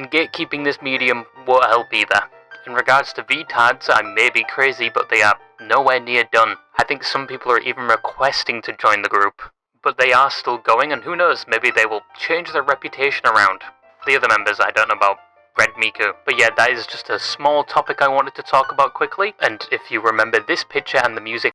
and gatekeeping this medium won't help either. In regards to Vtards, I may be crazy, but they are nowhere near done. I think some people are even requesting to join the group, but they are still going, and who knows, maybe they will change their reputation around. The other members I don't know about. Red Miku. But yeah, that is just a small topic I wanted to talk about quickly, and if you remember this picture and the music.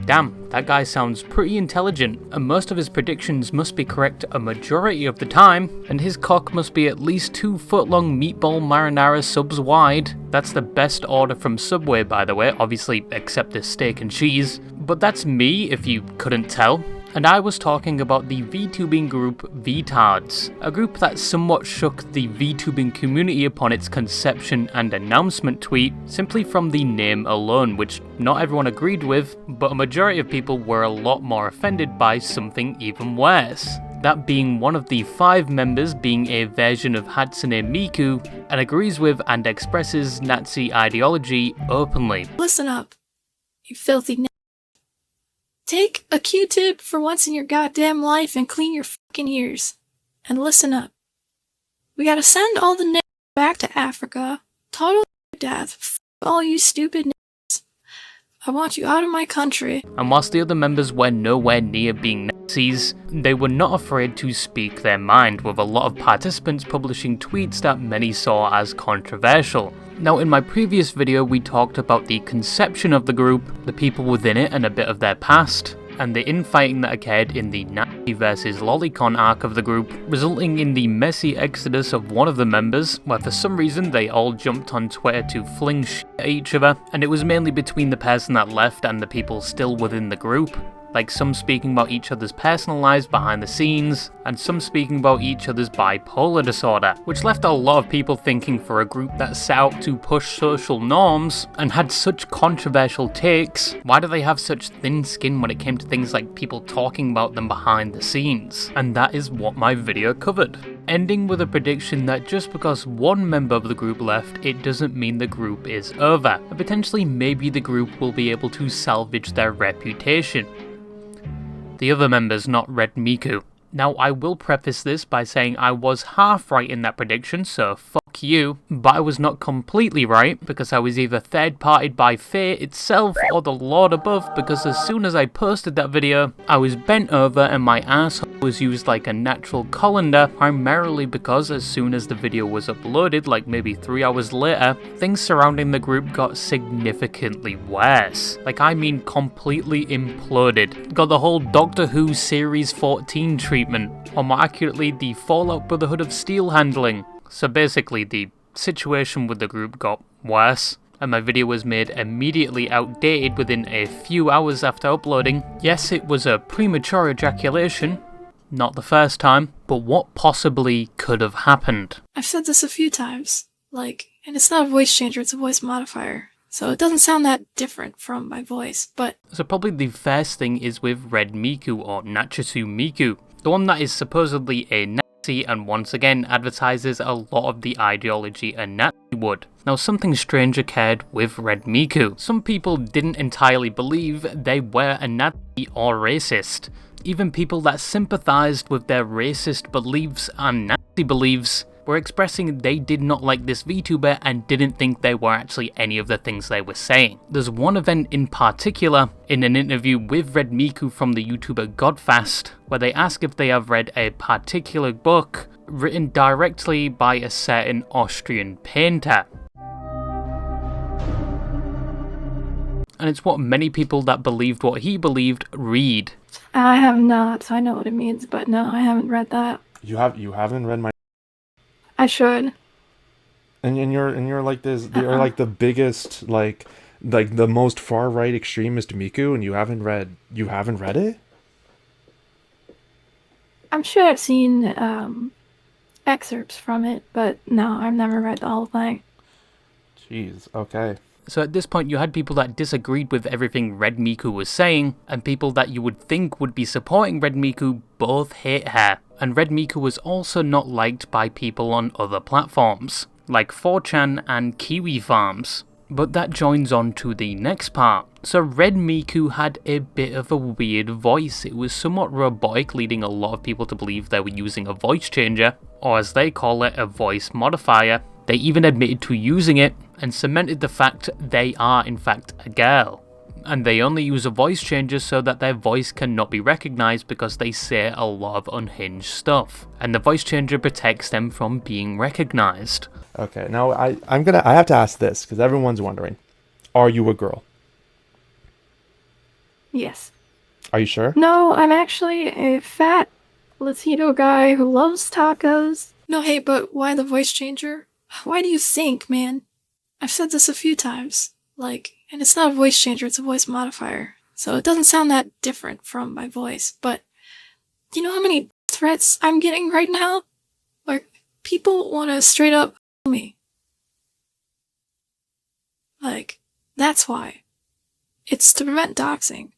Damn, that guy sounds pretty intelligent, and most of his predictions must be correct a majority of the time, and his cock must be at least 2 foot long meatball marinara subs wide. That's the best order from Subway, by the way, obviously except the steak and cheese. But that's me, if you couldn't tell. And I was talking about the VTubing group Vtards, a group that somewhat shook the VTubing community upon its conception and announcement tweet, simply from the name alone, which not everyone agreed with, but a majority of people were a lot more offended by something even worse. That being one of the 5 members being a version of Hatsune Miku, and agrees with and expresses Nazi ideology openly. Listen up, you filthy Take a Q-tip for once in your goddamn life and clean your fucking ears. And listen up. We gotta send all the niggas back to Africa. Total death. F all you stupid niggas. I want you out of my country. And whilst the other members were nowhere near being Nazis, they were not afraid to speak their mind, with a lot of participants publishing tweets that many saw as controversial. Now, in my previous video we talked about the conception of the group, the people within it and a bit of their past, and the infighting that occurred in the Nazi vs Lolicon arc of the group, resulting in the messy exodus of one of the members, where for some reason they all jumped on Twitter to fling shit at each other, and it was mainly between the person that left and the people still within the group. Like some speaking about each other's personal lives behind the scenes, and some speaking about each other's bipolar disorder, which left a lot of people thinking for a group that set out to push social norms and had such controversial takes, why do they have such thin skin when it came to things like people talking about them behind the scenes? And that is what my video covered. Ending with a prediction that just because one member of the group left, it doesn't mean the group is over, and potentially maybe the group will be able to salvage their reputation. The other members, not Red Miku. Now, I will preface this by saying I was half right in that prediction, so fuck you, but I was not completely right, because I was either third-partied by fate itself or the Lord above, because as soon as I posted that video, I was bent over and my asshole was used like a natural colander, primarily because as soon as the video was uploaded, like maybe 3 hours later, things surrounding the group got significantly worse. Like, I mean completely imploded. Got the whole Doctor Who Series 14 treatment, or more accurately, the Fallout Brotherhood of Steel handling. So basically, the situation with the group got worse, and my video was made immediately outdated within a few hours after uploading. Yes, it was a premature ejaculation, not the first time, but what possibly could have happened? I've said this a few times, and it's not a voice changer, it's a voice modifier. So it doesn't sound that different from my voice, but... So probably the first thing is with Red Miku, or Nachisu Miku, the one that is supposedly a Nazi and once again advertises a lot of the ideology a Nazi would. Now, something strange occurred with Red Miku. Some people didn't entirely believe they were a Nazi or racist. Even people that sympathised with their racist beliefs and Nazi beliefs were expressing they did not like this VTuber and didn't think they were actually any of the things they were saying. There's one event in particular, in an interview with Red Miku from the YouTuber Godfast, where they ask if they have read a particular book written directly by a certain Austrian painter. And it's what many people that believed what he believed read. I have not. I know what it means, but no, I haven't read that. You haven't read my... I should. And you're like this. You're like the biggest, like the most far right extremist Miku, and you haven't read it. I'm sure I've seen excerpts from it, but no, I've never read the whole thing. Jeez. Okay. So at this point, you had people that disagreed with everything Red Miku was saying, and people that you would think would be supporting Red Miku both hate her. And Red Miku was also not liked by people on other platforms, like 4chan and Kiwi Farms. But that joins on to the next part. So Red Miku had a bit of a weird voice. It was somewhat robotic, leading a lot of people to believe they were using a voice changer, or as they call it, a voice modifier. They even admitted to using it, and cemented the fact they are in fact a girl. And they only use a voice changer so that their voice cannot be recognised because they say a lot of unhinged stuff. And the voice changer protects them from being recognised. Okay, now I have to ask this because everyone's wondering: are you a girl? Yes. Are you sure? No, I'm actually a fat Latino guy who loves tacos. No, hey, but why the voice changer? Why do you think, man? I've said this a few times. And it's not a voice changer, it's a voice modifier. So it doesn't sound that different from my voice. But do you know how many threats I'm getting right now? People want to straight up me. That's why. It's to prevent doxing.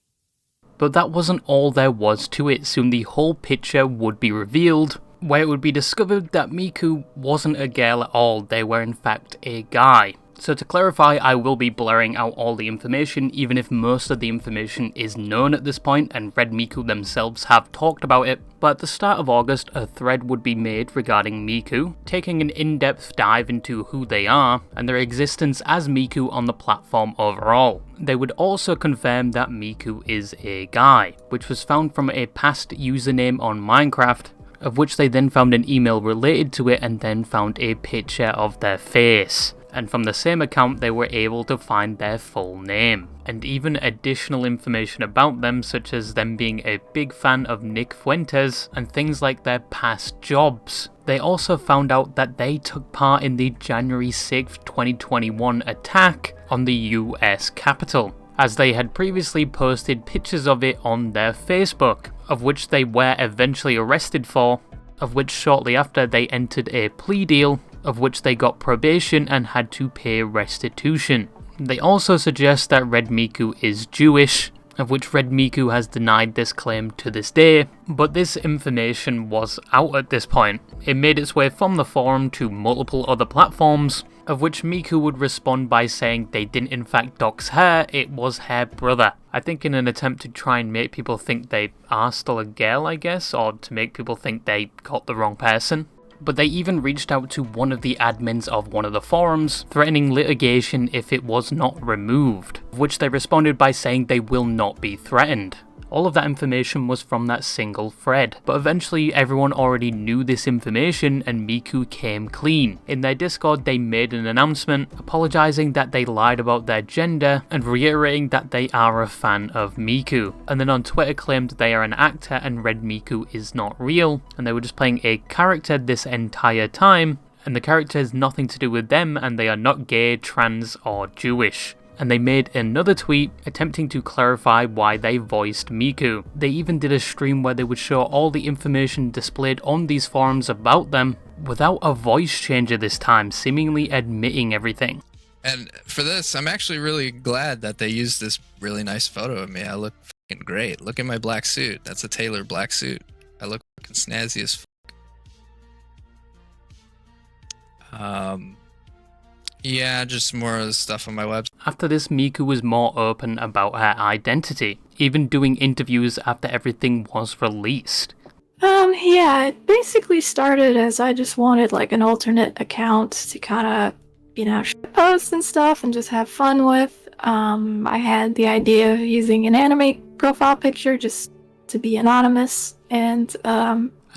But that wasn't all there was to it. Soon the whole picture would be revealed, where it would be discovered that Miku wasn't a girl at all, they were in fact a guy. So to clarify, I will be blurring out all the information, even if most of the information is known at this point and Red Miku themselves have talked about it. But at the start of August, a thread would be made regarding Miku, taking an in-depth dive into who they are and their existence as Miku on the platform overall. They would also confirm that Miku is a guy, which was found from a past username on Minecraft, of which they then found an email related to it and then found a picture of their face. And from the same account they were able to find their full name, and even additional information about them, such as them being a big fan of Nick Fuentes and things like their past jobs. They also found out that they took part in the January 6th, 2021 attack on the US Capitol, as they had previously posted pictures of it on their Facebook, of which they were eventually arrested for, of which shortly after they entered a plea deal, of which they got probation and had to pay restitution. They also suggest that Red Miku is Jewish, of which Red Miku has denied this claim to this day, but this information was out at this point. It made its way from the forum to multiple other platforms, of which Miku would respond by saying they didn't in fact dox her, it was her brother. I think in an attempt to try and make people think they are still a girl, I guess, or to make people think they got the wrong person. But they even reached out to one of the admins of one of the forums, threatening litigation if it was not removed, which they responded by saying they will not be threatened. All of that information was from that single thread, but eventually everyone already knew this information and Miku came clean. In their Discord they made an announcement apologising that they lied about their gender and reiterating that they are a fan of Miku, and then on Twitter claimed they are an actor and Red Miku is not real and they were just playing a character this entire time, and the character has nothing to do with them and they are not gay, trans or Jewish. And they made another tweet attempting to clarify why they voiced Miku. They even did a stream where they would show all the information displayed on these forums about them without a voice changer this time, seemingly admitting everything. And for this, I'm actually really glad that they used this really nice photo of me. I look fucking great. Look at my black suit. That's a tailored black suit. I look fucking snazzy as fuck. Yeah, just more of the stuff on my website. After this, Miku was more open about her identity, even doing interviews after everything was released. Yeah, it basically started as I just wanted an alternate account to kind of, post and stuff and just have fun with. I had the idea of using an anime profile picture just to be anonymous, and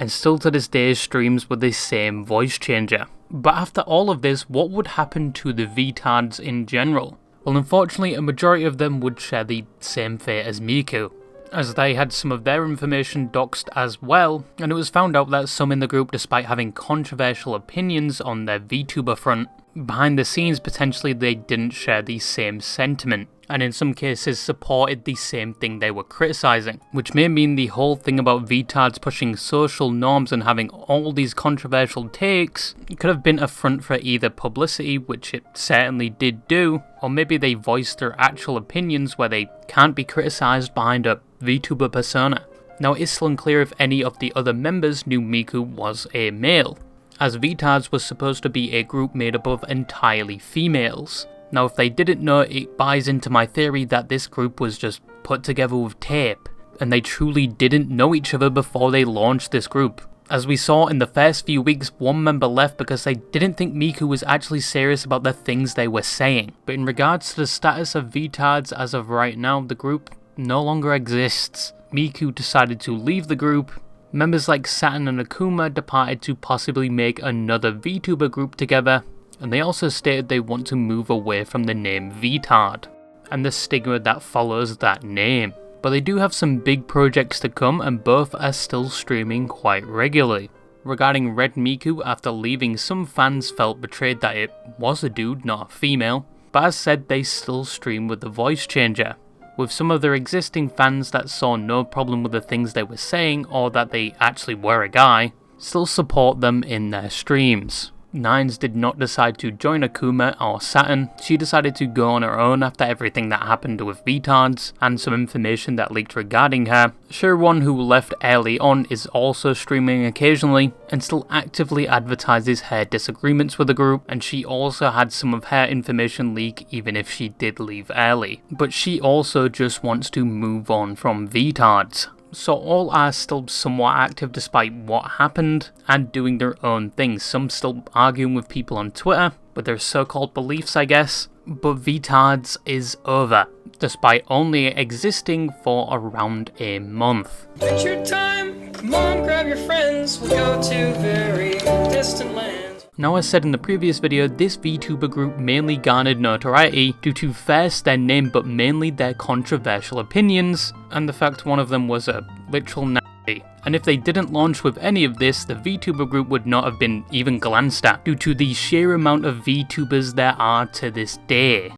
still to this day streams with the same voice changer. But after all of this, what would happen to the Vtards in general? Well, unfortunately, a majority of them would share the same fate as Miku, as they had some of their information doxed as well, and it was found out that some in the group, despite having controversial opinions on their VTuber front, behind the scenes potentially they didn't share the same sentiment, and in some cases supported the same thing they were criticising, which may mean the whole thing about Vtards pushing social norms and having all these controversial takes could have been a front for either publicity, which it certainly did do, or maybe they voiced their actual opinions where they can't be criticised behind a VTuber persona. Now it is still unclear if any of the other members knew Miku was a male, as Vtards was supposed to be a group made up of entirely females. Now if they didn't know, it buys into my theory that this group was just put together with tape, and they truly didn't know each other before they launched this group. As we saw in the first few weeks, one member left because they didn't think Miku was actually serious about the things they were saying. But in regards to the status of Vtards as of right now, the group no longer exists. Miku decided to leave the group. Members like Saturn and Akuma departed to possibly make another VTuber group together, and they also stated they want to move away from the name Vtard and the stigma that follows that name. But they do have some big projects to come, and both are still streaming quite regularly. Regarding Red Miku, after leaving, some fans felt betrayed that it was a dude, not a female, but as said, they still stream with the voice changer. With some of their existing fans that saw no problem with the things they were saying, or that they actually were a guy, still support them in their streams. Nines did not decide to join Akuma or Saturn. She decided to go on her own after everything that happened with Vtards and some information that leaked regarding her. Sherwon, who left early on, is also streaming occasionally and still actively advertises her disagreements with the group, and she also had some of her information leak even if she did leave early. But she also just wants to move on from Vtards. So all are still somewhat active despite what happened, and doing their own things. Some still arguing with people on Twitter, with their so-called beliefs I guess. But Vtards is over, despite only existing for around a month. Adventure time! Come on, grab your friends, we'll go to very distant lands. Now, as said in the previous video, this VTuber group mainly garnered notoriety due to first their name, but mainly their controversial opinions, and the fact one of them was a literal nasty. And if they didn't launch with any of this, the VTuber group would not have been even glanced at, due to the sheer amount of VTubers there are to this day.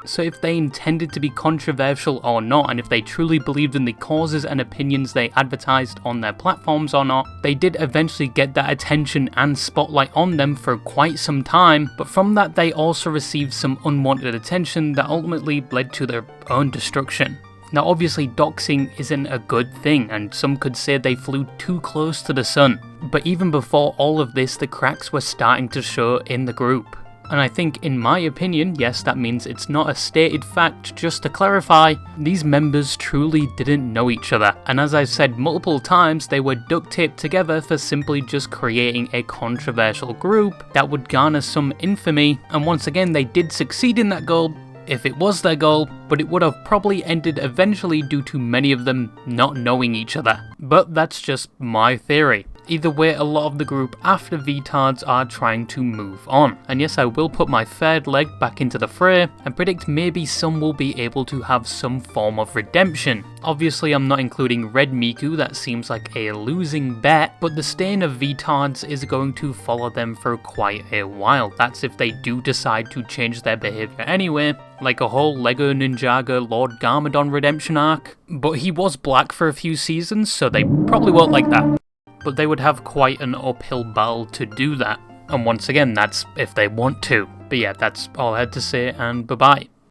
So if they intended to be controversial or not, and if they truly believed in the causes and opinions they advertised on their platforms or not, they did eventually get that attention and spotlight on them for quite some time, but from that they also received some unwanted attention that ultimately led to their own destruction. Now obviously doxing isn't a good thing, and some could say they flew too close to the sun, but even before all of this, the cracks were starting to show in the group. And I think, in my opinion, yes, that means it's not a stated fact, just to clarify, these members truly didn't know each other. And as I've said multiple times, they were duct taped together for simply just creating a controversial group that would garner some infamy. And once again, they did succeed in that goal, if it was their goal, but it would have probably ended eventually due to many of them not knowing each other. But that's just my theory. Either way, a lot of the group after Vtards are trying to move on. And yes, I will put my third leg back into the fray and predict maybe some will be able to have some form of redemption. Obviously, I'm not including Red Miku, that seems like a losing bet, but the stain of Vtards is going to follow them for quite a while. That's if they do decide to change their behavior anyway, like a whole Lego Ninjago Lord Garmadon redemption arc. But he was black for a few seasons, so they probably won't like that. But they would have quite an uphill battle to do that. And once again, that's if they want to. But yeah, that's all I had to say, and bye-bye.